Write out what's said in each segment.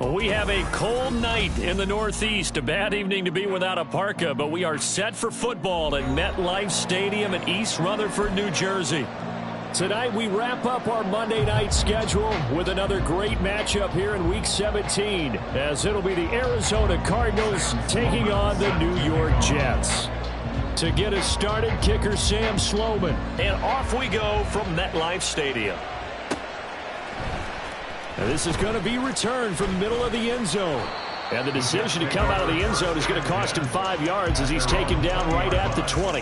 We have a cold night in the Northeast. A bad evening to be without a parka, but we are set for football at MetLife Stadium in East Rutherford, New Jersey. Tonight we wrap up our Monday night schedule with another great matchup here in Week 17, as it'll be the Arizona Cardinals taking on the New York Jets. To get us started, kicker Sam Sloman. And off we go from MetLife Stadium. And this is going to be returned from the middle of the end zone. And the decision to come out of the end zone is going to cost him 5 yards as he's taken down right at the 20.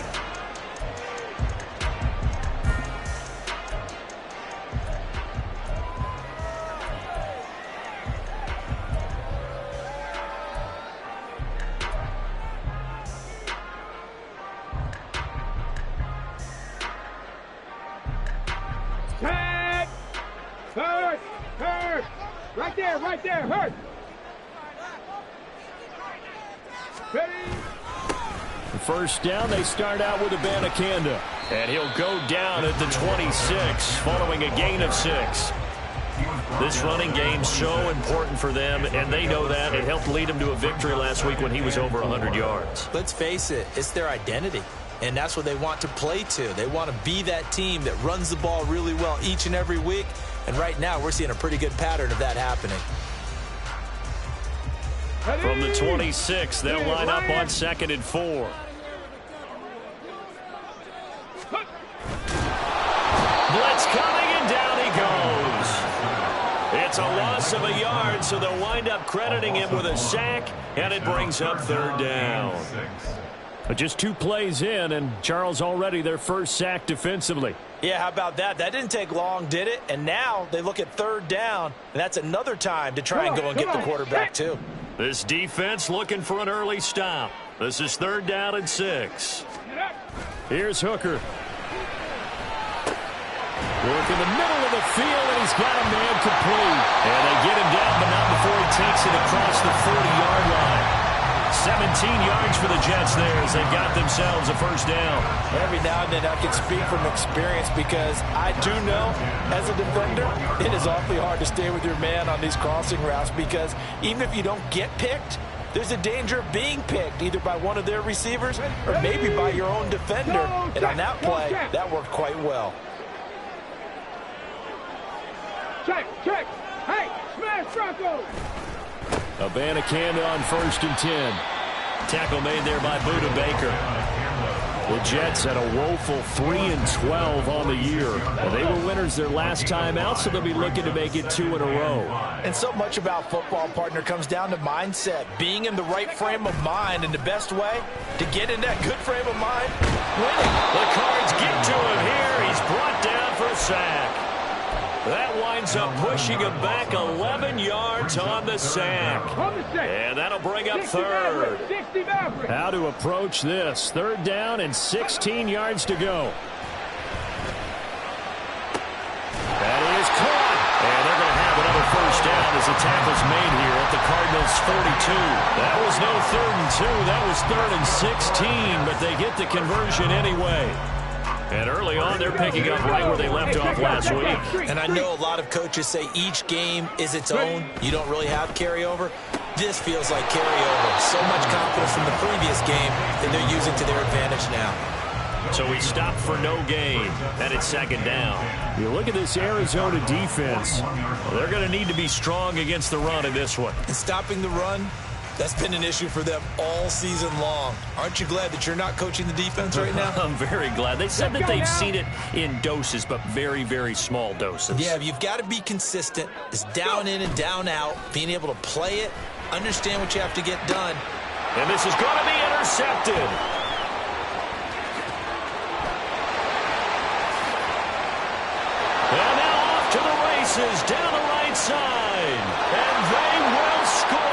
Right there, hurt. Ready? The first down, they start out with Abanikanda. And he'll go down at the 26 following a gain of 6. This running game's so important for them, and they know that. It helped lead them to a victory last week when he was over 100 yards. Let's face it, it's their identity. And that's what they want to play to. They want to be that team that runs the ball really well each and every week. And right now, we're seeing a pretty good pattern of that happening. From the 26, they'll line up on 2nd and 4. Blitz coming, and down he goes. It's a loss of a yard, so they'll wind up crediting him with a sack, and it brings up 3rd down. But just 2 plays in, and Charles already their first sack defensively. Yeah, how about that? That didn't take long, did it? And now they look at 3rd down, and that's another time to try and go and get the quarterback too. This defense looking for an early stop. This is 3rd down and 6. Here's Hooker. Work in the middle of the field, and he's got a man complete. And they get him down, but not before he takes it across the 40-yard line. 17 yards for the Jets there as they've got themselves a first down. Every now and then I can speak from experience because I do know as a defender it is awfully hard to stay with your man on these crossing routes because even if you don't get picked, there's a danger of being picked either by one of their receivers or maybe by your own defender. And on that play, that worked quite well. Check. Hey, smash Bronco. Abanikanda on 1st and 10. Tackle made there by Buda Baker. The Jets had a woeful 3-12 on the year. And they were winners their last time out, so they'll be looking to make it 2 in a row. And so much about football, partner, comes down to mindset. Being in the right frame of mind, and the best way to get in that good frame of mind, winning. The Cards get to him here. He's brought down for a sack. That winds up pushing him back 11 yards on the sack. And that'll bring up 3rd. How to approach this. 3rd down and 16 yards to go. That is caught. And they're going to have another first down as the tackle's made here at the Cardinals' 42. That was no 3rd and 2. That was 3rd and 16, but they get the conversion anyway. And early on, they're picking up right where they left off last week. And I know a lot of coaches say each game is its own. You don't really have carryover. This feels like carryover. So much confidence from the previous game that they're using to their advantage now. So we stopped for no gain, and it's 2nd down. You look at this Arizona defense. Well, they're going to need to be strong against the run in this one. And stopping the run, that's been an issue for them all season long. Aren't you glad that you're not coaching the defense right now? I'm very glad. They said that they've seen it in doses, but very, very small doses. Yeah, you've got to be consistent. It's down in and down out, being able to play it, understand what you have to get done. And this is going to be intercepted. And now off to the races down the right side. And they will score.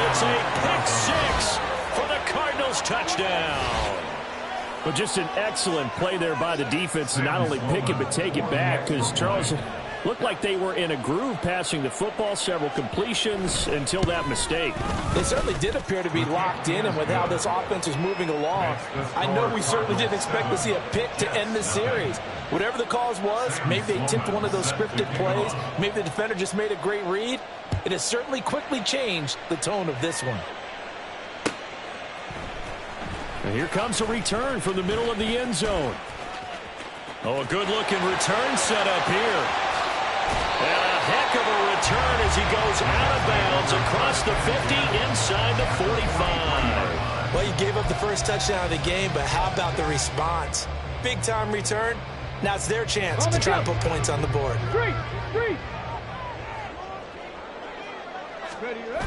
It's a pick 6 for the Cardinals touchdown. But just an excellent play there by the defense to not only pick it but take it back, because Charles, Looked like they were in a groove passing the football, several completions until that mistake. They certainly did appear to be locked in, and with how this offense was moving along, I know we certainly didn't expect to see a pick to end the series. Whatever the cause was, maybe they tipped one of those scripted plays, maybe the defender just made a great read. It has certainly quickly changed the tone of this one. And here comes a return from the middle of the end zone. Oh, a good-looking return set up here. And a heck of a return as he goes out of bounds across the 50 inside the 45. Well, you gave up the first touchdown of the game, but how about the response? Big-time return. Now it's their chance to try and put points on the board. Three. Ready, ready.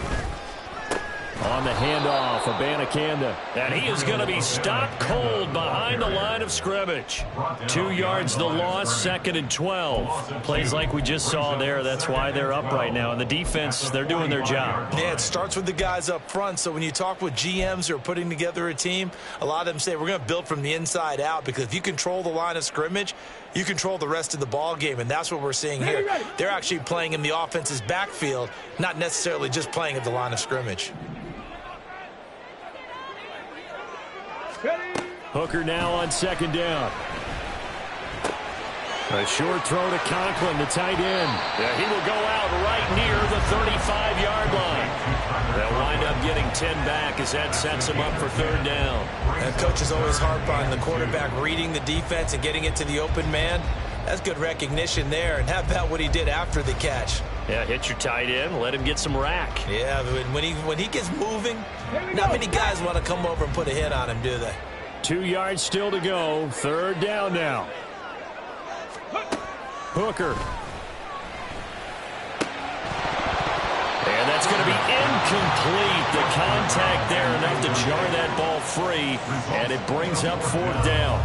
On the handoff, Abanikanda. And he is going to be stopped cold behind the line of scrimmage. 2 yards the loss, 2nd and 12. Plays like we just saw there. That's why they're up right now. And the defense, they're doing their job. Yeah, it starts with the guys up front. So when you talk with GMs who are putting together a team, a lot of them say we're going to build from the inside out, because if you control the line of scrimmage, you control the rest of the ball game, and that's what we're seeing here. They're actually playing in the offense's backfield, not necessarily just playing at the line of scrimmage. Hooker now on 2nd down. A short throw to Conklin, the tight end. Yeah, he will go out right near the 35-yard line. They'll wind up getting 10 back as that sets him up for 3rd down. And coaches always harp on the quarterback reading the defense and getting it to the open man. That's good recognition there. And how about what he did after the catch? Yeah, hit your tight end, let him get some rack. Yeah, when he gets moving, not many guys want to come over and put a hit on him, do they? 2 yards still to go. 3rd down now. Hooker. And that's going to be incomplete. The contact there enough to jar that ball free, and it brings up 4th down.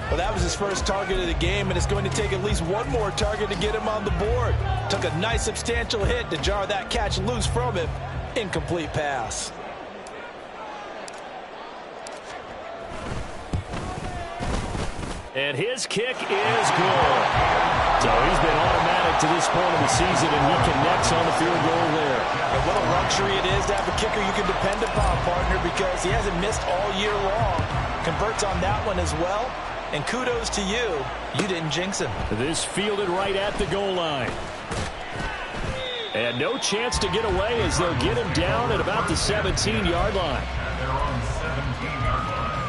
Well, that was his first target of the game, and it's going to take at least one more target to get him on the board. Took a nice substantial hit to jar that catch loose from him. Incomplete pass. And his kick is good. So he's been automatic to this point of the season, and he connects on the field goal there. And what a luxury it is to have a kicker you can depend upon, partner, because he hasn't missed all year long. Converts on that one as well. And kudos to you. You didn't jinx him. This fielded right at the goal line. And no chance to get away as they'll get him down at about the 17-yard line. They're on 17-yard line.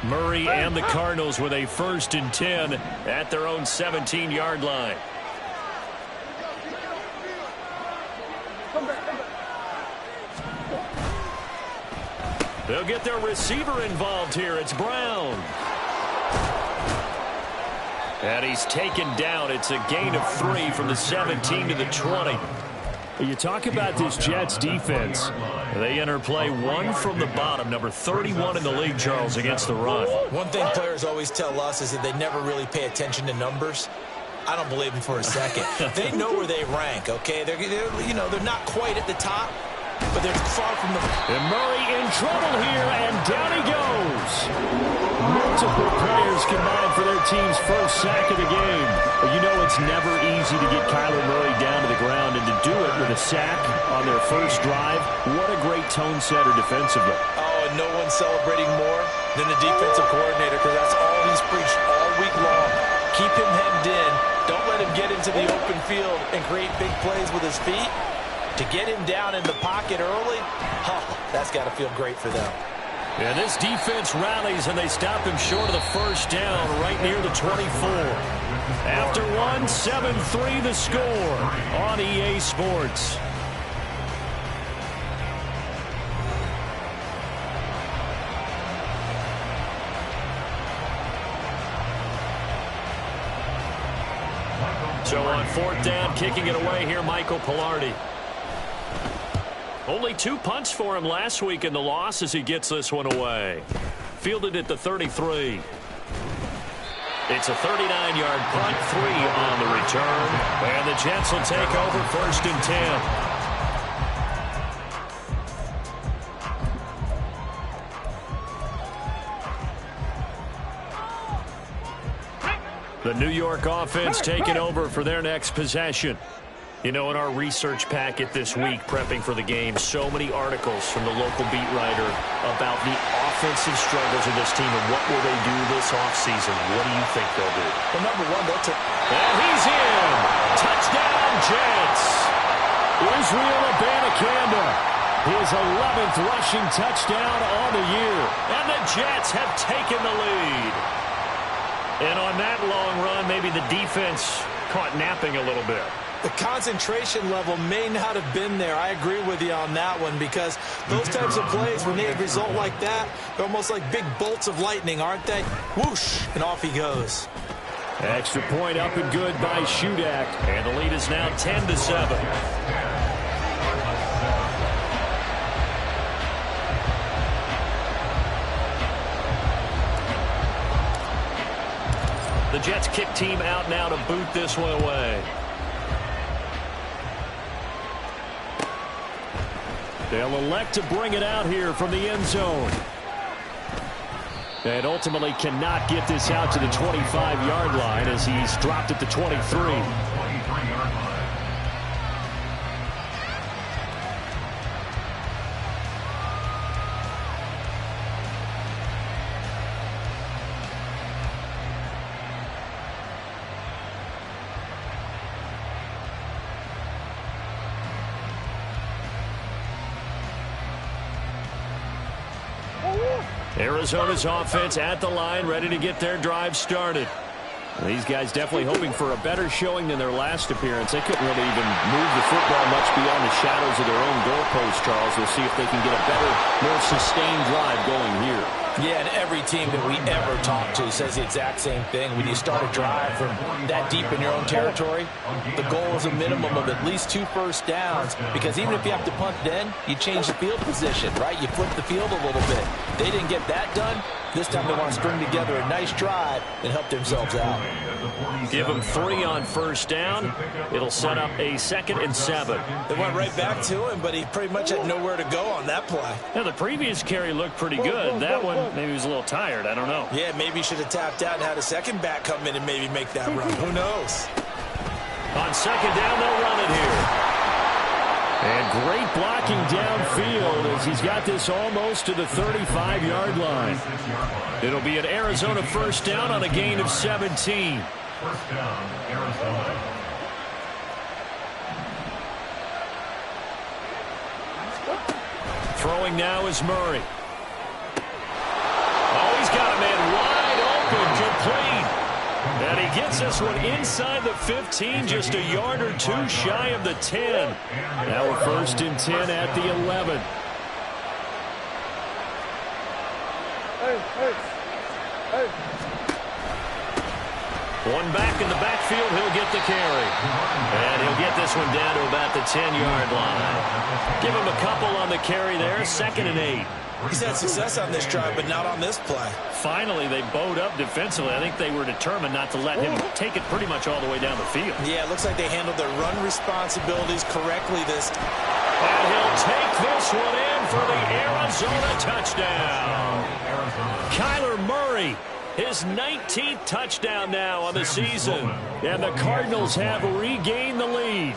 Murray and the Cardinals with a 1st and 10 at their own 17-yard line. They'll get their receiver involved here. It's Brown. And he's taken down. It's a gain of 3 from the 17 to the 20. You talk about this Jets defense. They enter play 1 from the bottom, number 31 in the league, Charles, against the run. One thing players always tell us is that they never really pay attention to numbers. I don't believe them for a second. They know where they rank, okay? They're not quite at the top, but they're far from the... And Murray in trouble here, and down he goes. Multiple players combined for their team's first sack of the game. But you know it's never easy to get Kyler Murray down to the ground, and to do it with a sack on their first drive, what a great tone setter defensively. Oh, and no one's celebrating more than the defensive coordinator, because that's all he's preached all week long. Keep him hemmed in. Don't let him get into the open field and create big plays with his feet. To get him down in the pocket early, that's got to feel great for them. And this defense rallies, and they stop him short of the 1st down right near the 24. After 1, 7-3 the score on EA Sports. So on 4th down, kicking it away here, Michael Pilardi. Only 2 punts for him last week in the loss as he gets this one away. Fielded at the 33. It's a 39-yard punt, 3 on the return. And the Jets will take over 1st and 10. The New York offense taking over for their next possession. You know, in our research packet this week, prepping for the game, so many articles from the local beat writer about the offensive struggles of this team and what will they do this offseason. What do you think they'll do? Well, number one, they'll take... And he's in! Touchdown, Jets! Israel Abanikanda, his 11th rushing touchdown on the year. And the Jets have taken the lead. And on that long run, maybe the defense caught napping a little bit. The concentration level may not have been there. I agree with you on that one, because those types of plays, when they result like that, they're almost like big bolts of lightning, aren't they? Whoosh, and off he goes. Extra point up and good by Shudak. And the lead is now 10-7. The Jets kick team out now to boot this one away. They'll elect to bring it out here from the end zone. And ultimately cannot get this out to the 25-yard line as he's dropped at the 23. Arizona's offense at the line, ready to get their drive started. These guys definitely hoping for a better showing than their last appearance. They couldn't really even move the football much beyond the shadows of their own goalpost, Charles. We'll see if they can get a better, more sustained drive going here. Yeah, and every team that we ever talk to says the exact same thing. When you start a drive from that deep in your own territory, the goal is a minimum of at least 2 first downs, because even if you have to punt then, you change the field position, right? You flip the field a little bit. They didn't get that done. This time they want to string together a nice drive and help themselves out. Give them 3 on first down. It'll set up a 2nd and 7. They went right back to him, but he pretty much had nowhere to go on that play. Now, the previous carry looked pretty good. That one, maybe he was a little tired. I don't know. Yeah, maybe he should have tapped out and had a second back come in and maybe make that run. Who knows? On 2nd down, they'll run it here. And great blocking downfield as he's got this almost to the 35-yard line. It'll be an Arizona first down on a gain of 17. First down, Arizona. Throwing now is Murray. Oh, he's got a man wide open, complete. And he gets this one inside the 15, just a yard or 2 shy of the 10. Now we're 1st and 10 at the 11. One back in the backfield, he'll get the carry. And he'll get this one down to about the 10-yard line. Give him a couple on the carry there, 2nd and 8. He's had success on this drive, but not on this play. Finally, they bowed up defensively. I think they were determined not to let him take it pretty much all the way down the field. Yeah, it looks like they handled their run responsibilities correctly this time. And he'll take this one in for the Arizona touchdown. Kyler Murray, his 19th touchdown now on the season. And the Cardinals have regained the lead.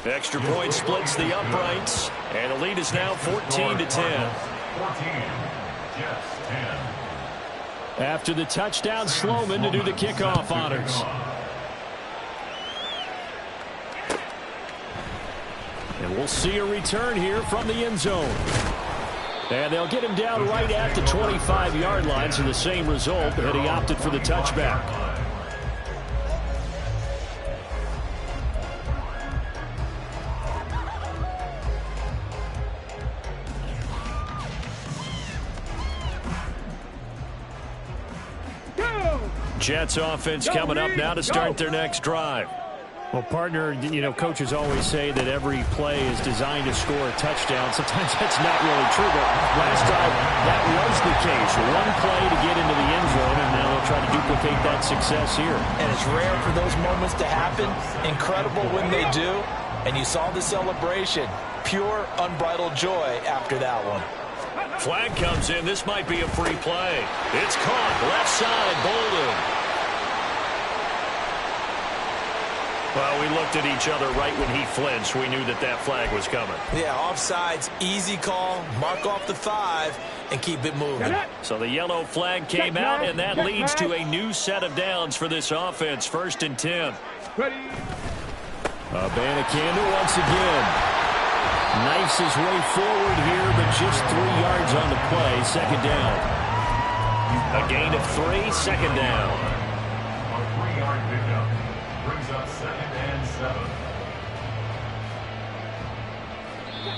Extra point splits the uprights, and the lead is now 14-10. 14, Jets 10. After the touchdown, Sloman to do the kickoff honors. And we'll see a return here from the end zone. And they'll get him down right at the 25-yard line, so the same result, but he opted for the touchback. Jets offense coming up now to start their next drive. Well, partner, you know, coaches always say that every play is designed to score a touchdown. Sometimes that's not really true, but last drive, that was the case. One play to get into the end zone, and now they'll try to duplicate that success here. And it's rare for those moments to happen. Incredible when they do. And you saw the celebration. Pure, unbridled joy after that one. Flag comes in. This might be a free play. It's caught. Left side, Bolden. Well, we looked at each other right when he flinched. We knew that that flag was coming. Yeah, offsides, easy call. Mark off the 5 and keep it moving. So the yellow flag came out, and that leads to a new set of downs for this offense. 1st and 10. Abanikanda once again. Knifes his way forward here, but just 3 yards on the play. 2nd down. A gain of 3, 2nd down. A 3-yard pickup brings up 2nd and 7.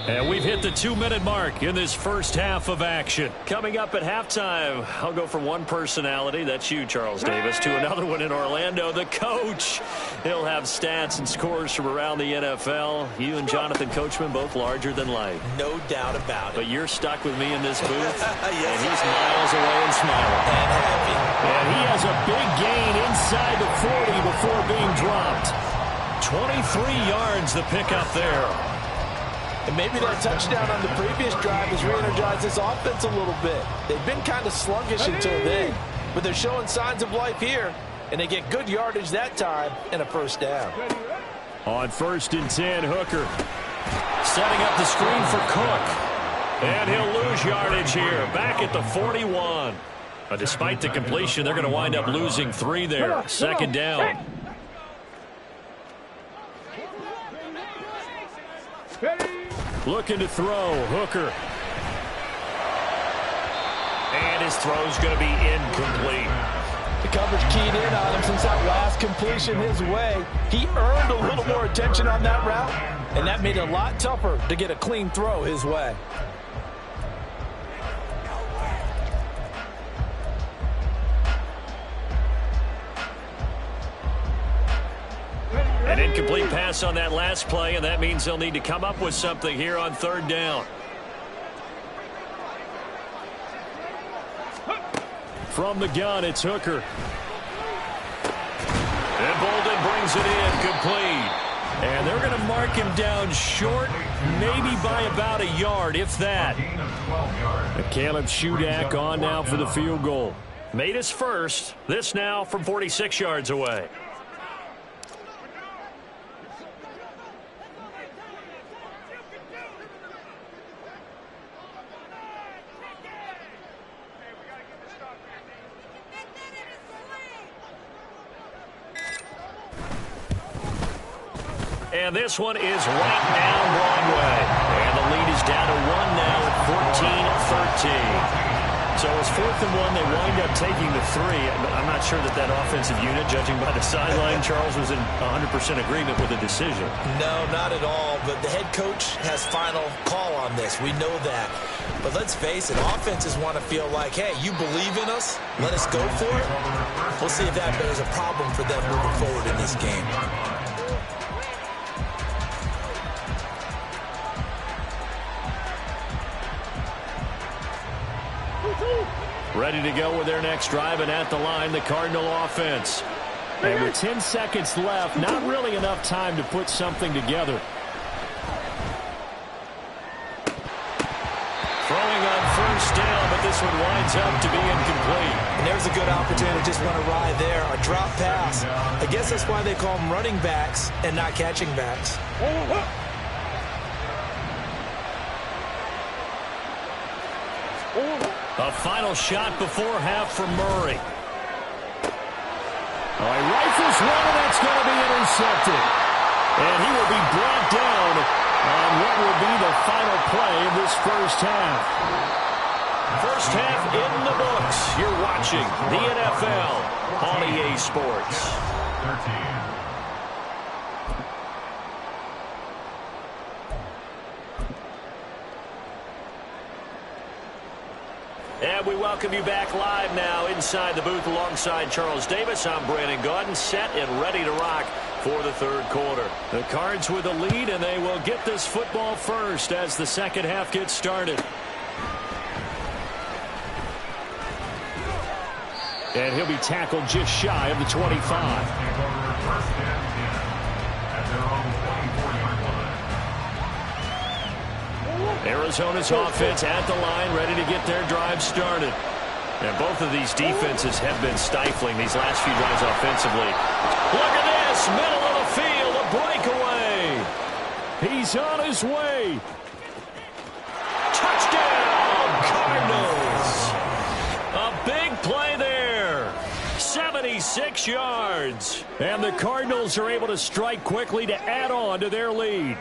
And we've hit the 2-minute mark in this first half of action. Coming up at halftime, I'll go from one personality, that's you, Charles Davis, to another one in Orlando, the coach. He'll have stats and scores from around the NFL. You and Jonathan Coachman, both larger than life. No doubt about it. But you're stuck with me in this booth, Yes, and he's miles away and smiling. And happy. And he has a big gain inside the 40 before being dropped. 23 yards the pickup there. And maybe that touchdown on the previous drive has re-energized this offense a little bit. They've been kind of sluggish until then, but they're showing signs of life here, and they get good yardage that time and a 1st down. On 1st and 10, Hooker setting up the screen for Cook. And he'll lose yardage here, back at the 41. But despite the completion, they're going to wind up losing 3 there. 2nd down. Looking to throw, Hooker. And his throw's going to be incomplete. The coverage keyed in on him since that last completion his way. He earned a little more attention on that route, and that made it a lot tougher to get a clean throw his way. An incomplete pass on that last play, and that means they'll need to come up with something here on 3rd down. From the gun, it's Hooker. And Bolden brings it in, complete. And they're going to mark him down short, maybe by about a yard, if that. And Caleb Shudak on now for the field goal. Made his first. This now from 46 yards away. And this one is right down Broadway. And the lead is down to 1 now at 14-13. So it's 4th and 1. They wind up taking the 3. I'm not sure that offensive unit, judging by the sideline, Charles, was in 100% agreement with the decision. No, not at all. But the head coach has final call on this. We know that. But let's face it, offenses want to feel like, hey, you believe in us, let us go for it. We'll see if that bears a problem for them moving forward in this game. Ready to go with their next drive, and at the line, the Cardinal offense. And with 10 seconds left, not really enough time to put something together. Throwing on 1st down, but this one winds up to be incomplete. And there's a good opportunity to just run a ride there, a drop pass. I guess that's why they call them running backs and not catching backs. A final shot before half from Murray. Oh, he rifles one, and that's going to be intercepted. And he will be brought down on what will be the final play of this first half. First half in the books. You're watching the NFL on EA Sports. 13. And we welcome welcome you back live now inside the booth alongside Charles Davis. I'm Brandon Gaudin, set and ready to rock for the third quarter. The Cards with a lead, and they will get this football first as the second half gets started. And he'll be tackled just shy of the 25. Arizona's offense at the line, ready to get their drive started. And both of these defenses have been stifling these last few drives offensively. Look at this, middle of the field, a breakaway. He's on his way. Touchdown, Cardinals. A big play there. 76 yards. And the Cardinals are able to strike quickly to add on to their lead.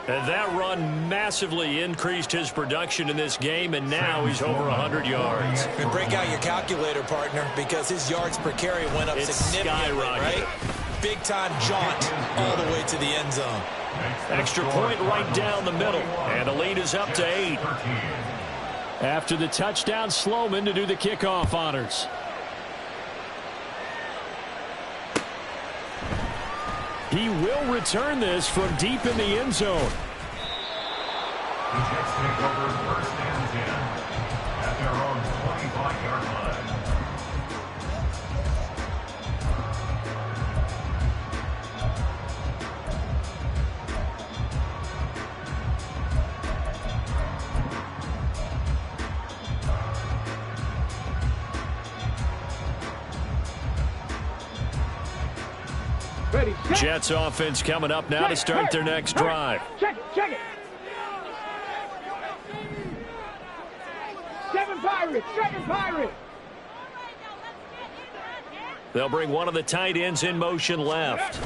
And that run massively increased his production in this game, and now he's over 100 yards. And break out your calculator, partner, because his yards per carry went up significantly, right? Big-time jaunt all the way to the end zone. Extra point right down the middle, and the lead is up to 8. After the touchdown, Sloman to do the kickoff honors. He will return this from deep in the end zone. The Jets take over first and 10 at their own 25-yard line. Ready, set. Jets offense coming up now to start their next drive. Check it, check it. 7 Pirates, 7 Pirates. They'll bring one of the tight ends in motion left.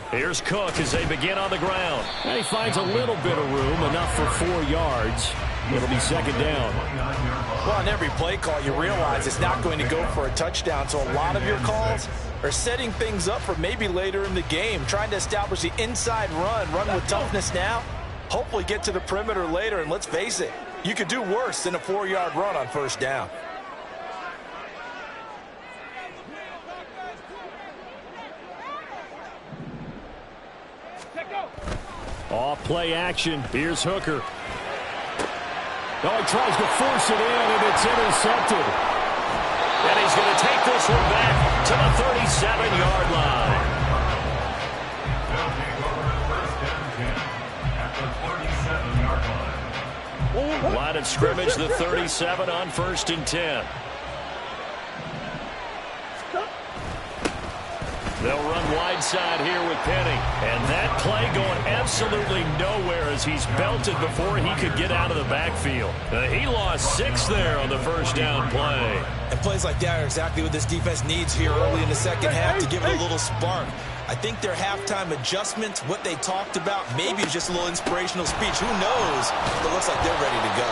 Here's Cook as they begin on the ground. And he finds a little bit of room, enough for 4 yards. It'll be second down. Well, on every play call, you realize it's not going to go for a touchdown, so a lot of your calls are setting things up for maybe later in the game, trying to establish the inside run with toughness now, hopefully get to the perimeter later, and let's face it, you could do worse than a 4-yard run on first down. Off play action. Here's Hooker. Oh, he tries to force it in, and it's intercepted. And he's going to take this one back to the 37-yard line. They'll take over first and 10 at the 37-yard line. Line of scrimmage, the 37 on first and 10. They'll run wide side here with Penny. And that play going absolutely nowhere as he's belted before he could get out of the backfield. He lost 6 there on the first down play. And plays like that are exactly what this defense needs here early in the second half to give it a little spark. I think their halftime adjustments, what they talked about, maybe it's just a little inspirational speech. Who knows? But it looks like they're ready to go.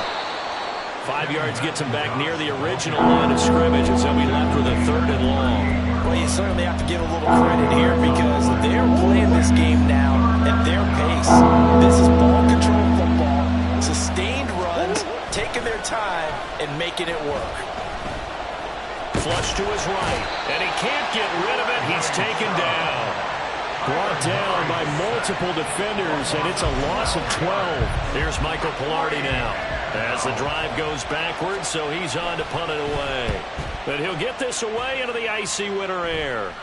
5 yards gets him back near the original line of scrimmage, and so we left with a 3rd and long. Well, you certainly have to give a little credit here because they're playing this game now at their pace. This is ball control football, sustained runs, taking their time and making it work. Flush to his right, and he can't get rid of it. He's taken down. Brought down by multiple defenders, and it's a loss of 12. Here's Michael Pilardi now as the drive goes backwards, so he's on to punt it away. But he'll get this away into the icy winter air.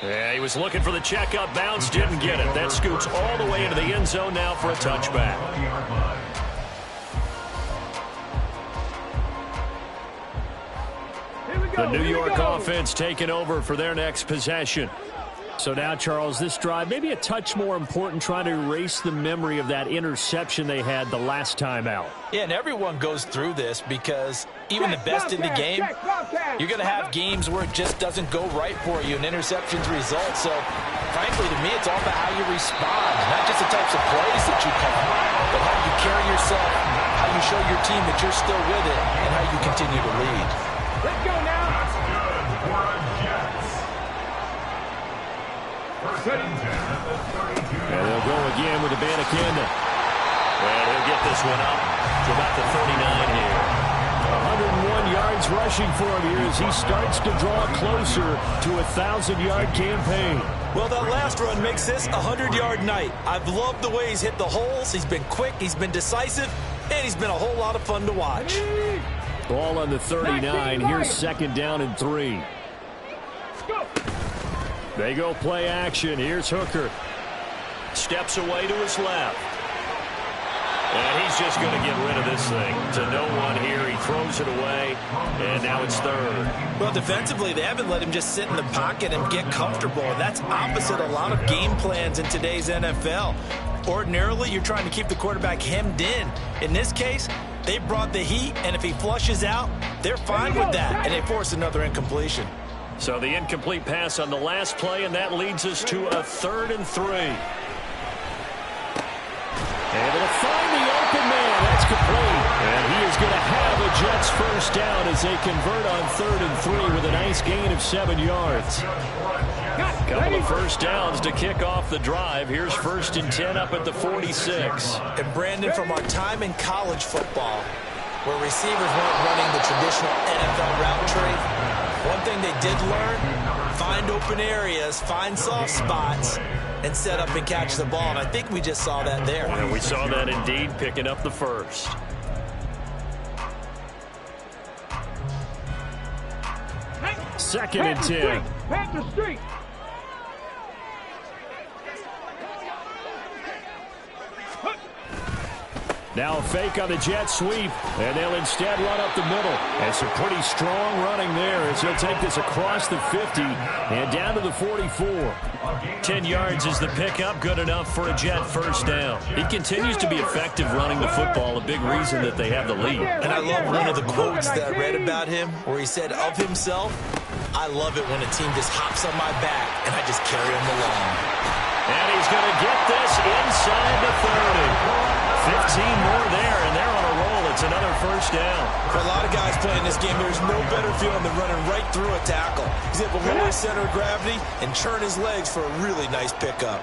Yeah, he was looking for the checkup bounce, didn't get it. That scoots all the way into the end zone now for a touchback. The New York offense taking over for their next possession. So now, Charles, this drive maybe a touch more important, trying to erase the memory of that interception they had the last time out. Yeah, and everyone goes through this because even the best in the game, you're going to have games where it just doesn't go right for you, and interceptions result. So, frankly, to me, it's all about how you respond, not just the types of plays that you call, but how you carry yourself, how you show your team that you're still with it, and how you continue to lead. Let's go now. That's good for a Jets. First and 10 at the 32. And they'll go again with Abanikanda. And he'll get this one up to about the 39 here. 101 yards rushing for him here as he starts to draw closer to a 1,000-yard campaign. Well, that last run makes this a 100-yard night. I've loved the way he's hit the holes. He's been quick, he's been decisive, and he's been a whole lot of fun to watch. Ball on the 39. Here's 2nd down and 3. They go play action. Here's Hooker. Steps away to his left. And he's just going to get rid of this thing to no one here. He throws it away, and now it's 3rd. Well, defensively, they haven't let him just sit in the pocket and get comfortable, and that's opposite a lot of game plans in today's NFL. Ordinarily, you're trying to keep the quarterback hemmed in. In this case, they brought the heat, and if he flushes out, they're fine with that, and they force another incompletion. So the incomplete pass on the last play, and that leads us to a 3rd and 3. Able to find the open man. That's complete. And he is going to have a Jets first down as they convert on 3rd and 3 with a nice gain of 7 yards. Couple of first downs to kick off the drive. Here's 1st and 10 up at the 46. And Brandon, from our time in college football, where receivers weren't running the traditional NFL route tree, one thing they did learn, find open areas, find soft spots, and set up and catch the ball. And I think we just saw that there. And we saw that indeed, picking up the first. Second and 10. Panther Street. Now a fake on the jet sweep, and they'll instead run up the middle. And some pretty strong running there as he'll take this across the 50 and down to the 44. 10 yards is the pickup, good enough for a Jet first down. He continues to be effective running the football, a big reason that they have the lead. And I love one of the quotes that I read about him where he said of himself, "I love it when a team just hops on my back and I just carry them along." And he's going to get this inside the 30. 15 more there, and they're on a roll. It's another first down. For a lot of guys playing this game, there's no better feeling than running right through a tackle. He's able to lower his center of gravity and churn his legs for a really nice pickup.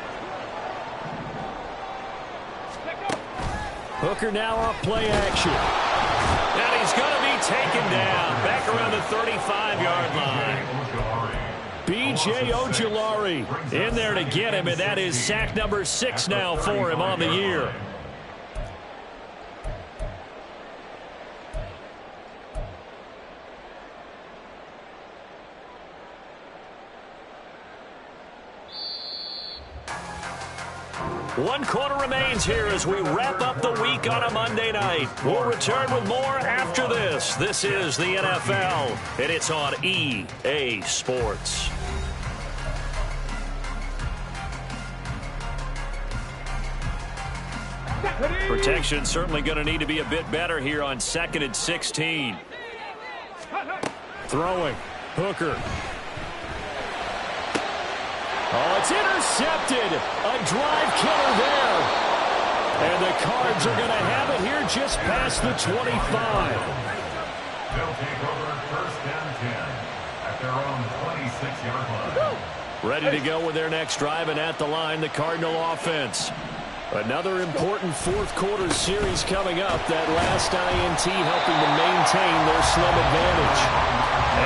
Hooker now off play action. And he's going to be taken down back around the 35-yard line. B.J. Ojulari in there to get him, and that is sack number 6 now for him on the year. One quarter remains here as we wrap up the week on a Monday night. We'll return with more after this. This is the NFL, and it's on EA Sports. Protection certainly going to need to be a bit better here on 2nd and 16. Throwing. Hooker. Oh, it's intercepted. A drive killer there. And the Cards are going to have it here just past the 25. They'll take over 1st and 10 at their own 26-yard line. Ready to go with their next drive, and at the line, the Cardinal offense. Another important fourth quarter series coming up. That last INT helping to maintain their slim advantage.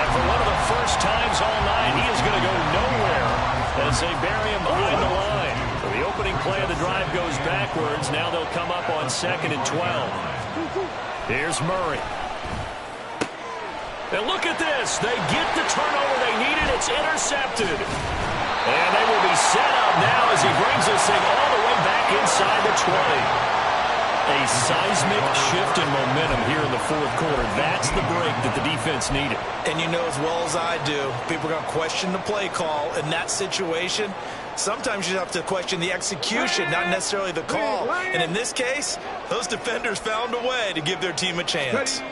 And for one of the first times all night, he is going to go nowhere as they bury him behind the line. The opening play of the drive goes backwards. Now they'll come up on 2nd and 12. Here's Murray. And look at this. They get the turnover they needed. It's intercepted. And they will be set up now as he brings this thing all the way back inside the 20. A seismic shift in momentum here in the fourth quarter. That's the break that the defense needed. And you know as well as I do, people are going to question the play call in that situation. Sometimes you have to question the execution, not necessarily the call. And in this case, those defenders found a way to give their team a chance.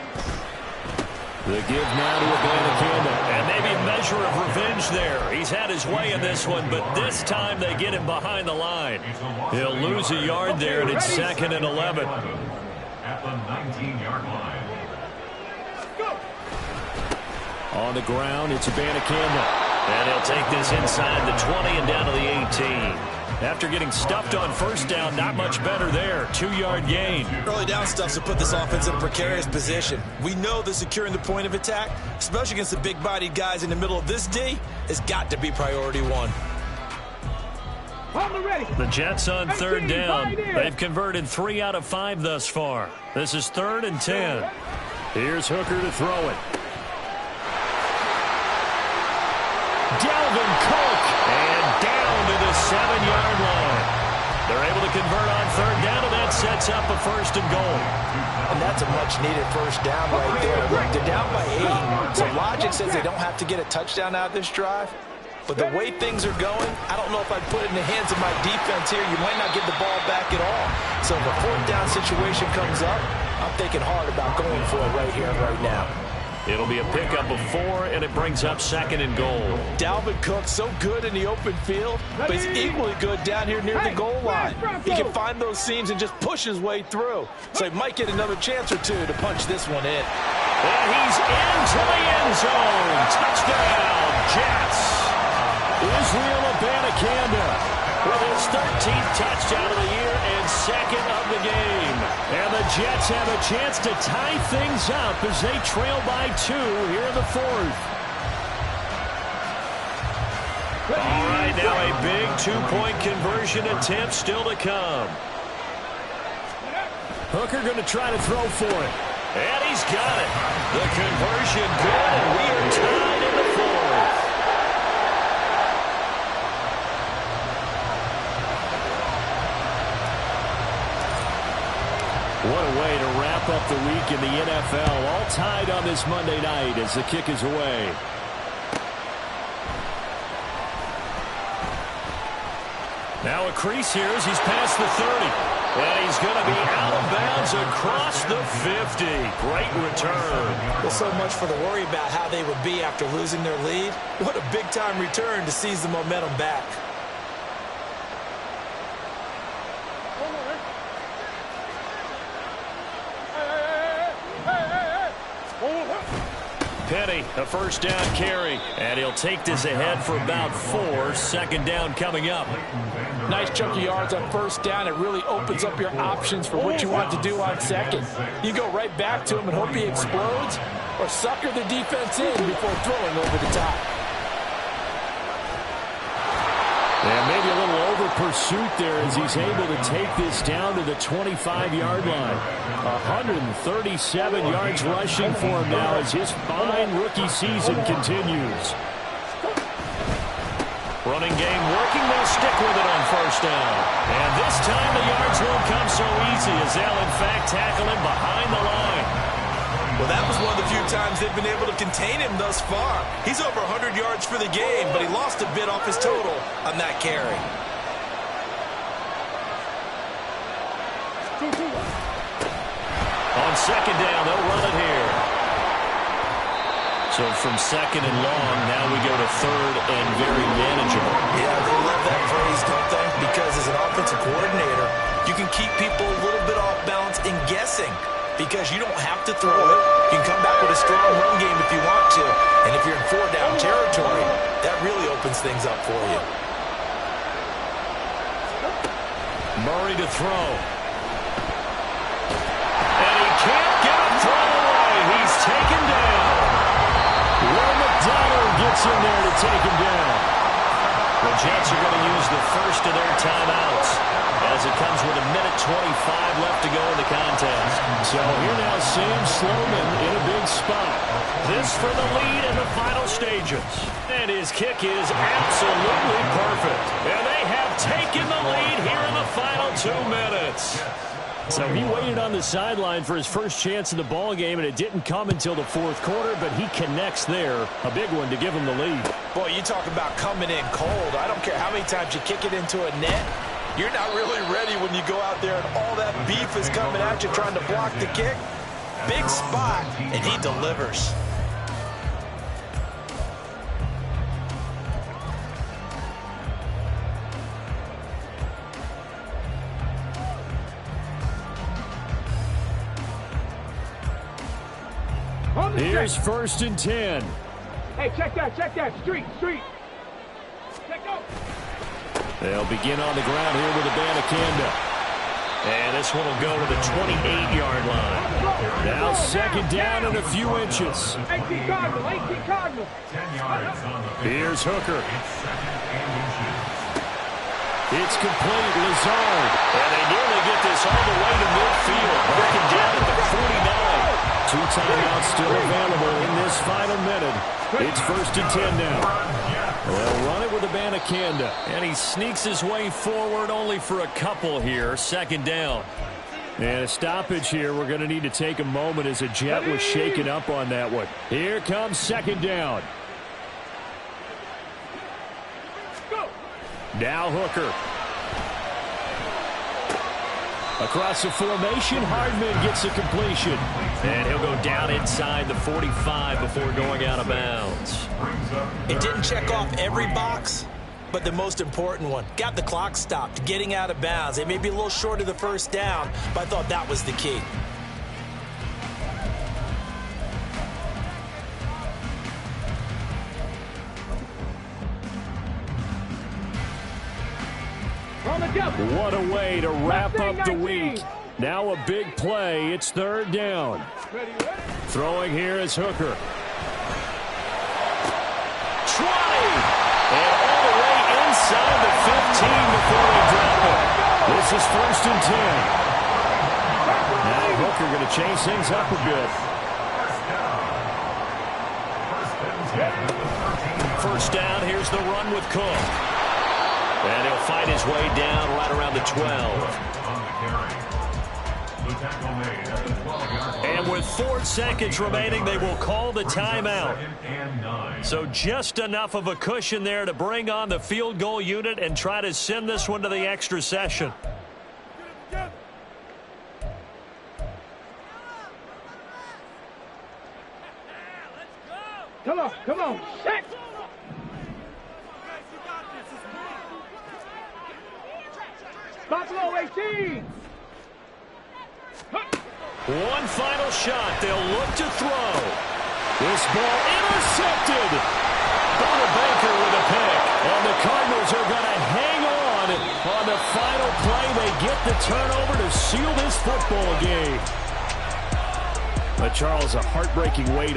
The give now to Abanikanda, and maybe a measure of revenge there. He's had his way in this one, but this time they get him behind the line. He'll lose a yard there, and it's 2nd and 11. At the 19-yard line. On the ground, it's Abanikanda. And he'll take this inside the 20 and down to the 18. After getting stuffed on first down, not much better there. 2-yard gain. Early down stuff's to put this offense in a precarious position. We know that securing the point of attack, especially against the big-bodied guys in the middle of this D, has got to be priority one. The Jets on third down. They've converted 3 out of 5 thus far. This is 3rd and 10. Here's Hooker to throw it. Dalvin Cook, and down to the 7-yard line. They're able to convert on third down, and that sets up a 1st and goal. And that's a much-needed first down right there. Look, they're down by 8, so logic says they don't have to get a touchdown out of this drive. But the way things are going, I don't know if I'd put it in the hands of my defense here. You might not get the ball back at all. So if a 4th down situation comes up, I'm thinking hard about going for it right here, right now. It'll be a pickup of 4, and it brings up 2nd and goal. Dalvin Cook, so good in the open field, but he's equally good down here near the goal line. He can find those seams and just push his way through. So he might get another chance or two to punch this one in. And he's into the end zone. Touchdown, Jets. Israel Abanikanda with his 13th touchdown of the year and 2nd of the game. And the Jets have a chance to tie things up as they trail by 2 here in the 4th. All right, now a big 2-point conversion attempt still to come. Hooker going to try to throw for it. And he's got it. The conversion good, and we are tied in the 4th. What a way to wrap up the week in the NFL. All tied on this Monday night as the kick is away. Now a crease here as he's past the 30. And he's going to be out of bounds across the 50. Great return. Well, so much for the worry about how they would be after losing their lead. What a big-time return to seize the momentum back. Penny, a 1st down carry. And he'll take this ahead for about 4. 2nd down coming up. Nice chunky yards on 1st down. It really opens up your options for what you want to do on 2nd. You go right back to him and hope he explodes, or sucker the defense in before throwing over the top. And maybe a little over pursuit there as he's able to take this down to the 25-yard line. 137 yards rushing for him now as his fine rookie season continues. Running game working. They'll stick with it on 1st down. And this time the yards won't come so easy as they'll in fact tackle him behind the line. Well, that was one of the few times they've been able to contain him thus far. He's over 100 yards for the game, but he lost a bit off his total on that carry. On 2nd down, they'll run it here. So from 2nd and long, now we go to 3rd and very manageable. Yeah, they love that phrase, don't they? Because as an offensive coordinator, you can keep people a little bit off balance in guessing. Because you don't have to throw it. You can come back with a strong run game if you want to. And if you're in 4-down territory, that really opens things up for you. Murray to throw. And he can't get a throw away. He's taken down. Will McDonald gets in there to take him down. The Jets are going to use the first of their timeouts as it comes with 1:25 left to go in the contest. So here now Sam Sloman in a big spot. This for the lead in the final stages. And his kick is absolutely perfect. And they have taken the lead here in the final 2 minutes. So he waited on the sideline for his first chance in the ball game, and it didn't come until the 4th quarter, but he connects there. A big one to give him the lead. Boy, you talk about coming in cold. I don't care how many times you kick it into a net. You're not really ready when you go out there and all that beef is coming at you trying to block the kick. Big spot, and he delivers. Here's 1st and 10. Hey, check that, street. Check out. They'll begin on the ground here with a Abanikanda. And this one will go to the 28-yard line. Now second down and a few inches. 18 Cardinal, 18 Cardinal. 10 yards on the field. Here's Hooker. It's second and inches. It's complete. Lazard. And they nearly get this all the way to midfield. Working down at the 49. 2 timeouts still available in this final minute. It's 1st and 10 now. They'll run it with Abanikanda. And he sneaks his way forward only for a couple here. 2nd down. And a stoppage here. We're going to need to take a moment as a jet was shaken up on that one. Here comes 2nd down. Now Hooker. Across the formation, Hardman gets a completion. And he'll go down inside the 45 before going out of bounds. It didn't check off every box, but the most important one. Got the clock stopped, getting out of bounds. It may be a little short of the 1st down, but I thought that was the key. What a way to wrap up the week. Now a big play. It's 3rd down. Throwing here is Hooker. Trying. And all the way inside the 15 before they drop it. This is 1st and 10. Now Hooker going to change things up a bit. 1st down. Here's the run with Cook. And he'll fight his way down right around the 12. And with 4 seconds remaining, they will call the timeout. So just enough of a cushion there to bring on the field goal unit and try to send this one to the extra session. Come on, set. Buffalo 18. One final shot. They'll look to throw. This ball intercepted. Baker with a pick. And the Cardinals are going to hang on the final play. They get the turnover to seal this football game. But Charles, a heartbreaking way to